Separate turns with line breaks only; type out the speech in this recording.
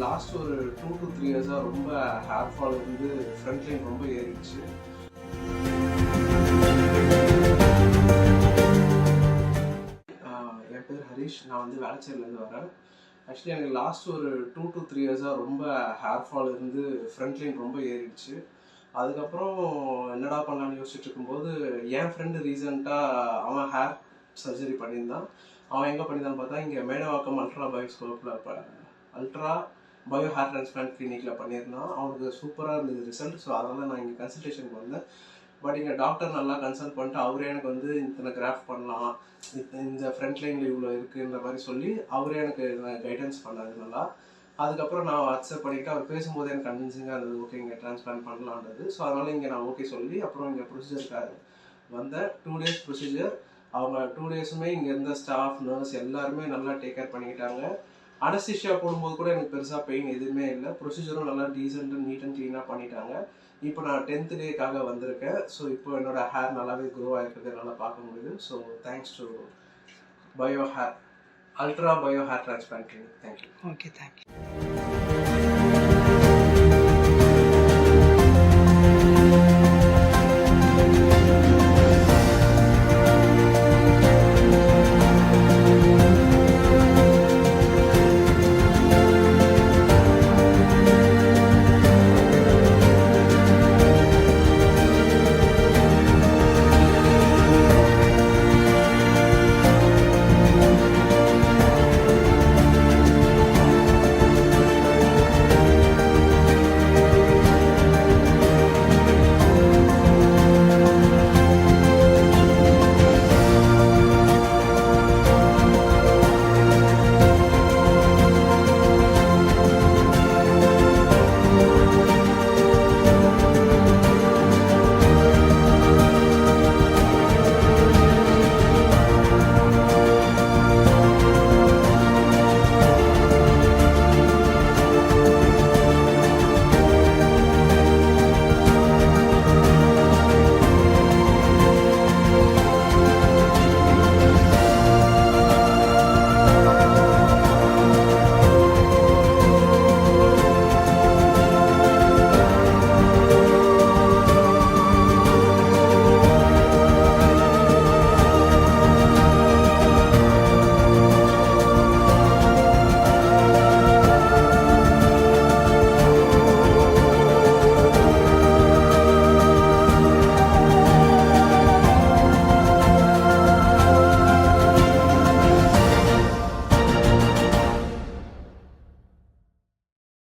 Last ஒரு 2 to 3 இயர்ஸாக ரொம்ப ஹேர் ஃபால் இருந்து ஃப்ரண்ட் லைன் ரொம்ப ஏறிடுச்சு. என் பேர் ஹரிஷ். நான் வந்து வேளச்சேரியிலேருந்து வரேன். ஆக்சுவலி எனக்கு லாஸ்ட் ஒரு 2 to 3 இயர்ஸாக ரொம்ப ஹேர் ஃபால் இருந்து ஃப்ரண்ட் லைன் ரொம்ப ஏறிடுச்சு. அதுக்கப்புறம் என்னடா பண்ணலான்னு யோசிச்சுட்டு இருக்கும்போது என் ஃப்ரெண்டு ரீசெண்டாக அவன் ஹேர் சர்ஜரி பண்ணியிருந்தான். அவன் எங்கே பண்ணியிருந்தான்னு பார்த்தா இங்கே Medavakkam ultra bio hair transplant கிளினிக்கில் பண்ணியிருந்தான். அவனுக்கு சூப்பராக இருந்தது ரிசல்ட். ஸோ அதனால் நான் இங்கே கன்சல்டேஷனுக்கு வந்தேன். பட் இங்கே டாக்டர் நல்லா கன்சல்ட் பண்ணிட்டு அவரே எனக்கு வந்து இத்தனை கிராஃப்ட் பண்ணலாம், இந்த ஃப்ரண்ட் லைனில் இவ்வளோ இருக்குன்ற மாதிரி சொல்லி அவரே எனக்கு கைடன்ஸ் பண்ணாரு நல்லா. அதுக்கப்புறம் நான் அக்செப்ட் பண்ணிவிட்டு அவர் பேசும்போது எனக்கு கன்வின்சிங்காக இருந்தது, ஓகே இங்கே ட்ரான்ஸ்பிளான்ட் பண்ணலான்றது. ஸோ அதனால் இங்கே நான் ஓகே சொல்லி அப்புறம் இங்கே ப்ரொசீஜருக்காக வந்தேன். 2 days ப்ரொசீஜர். அவங்க 2 daysமே இங்கே இருந்த ஸ்டாஃப் நர்ஸ் எல்லாருமே நல்லா டேக் கேர் பண்ணிக்கிட்டாங்க. அனஸ்தீஷியா போடும்போது கூட எனக்கு பெருசாக பெயின் எதுவுமே இல்லை. ப்ரொசீஜரும் நல்லா டீசெண்டாக நீட் அண்ட் க்ளீனாக பண்ணிட்டாங்க. இப்போ நான் 10th டேக்காக வந்திருக்கேன். ஸோ இப்போ என்னோட ஹேர் நல்லாவே க்ரோ ஆகிருக்கிறது நல்லா பார்க்க முடியுது. So thanks to bio hair ultra bio hair transplant clinic. Thank you.
Okay, thank you.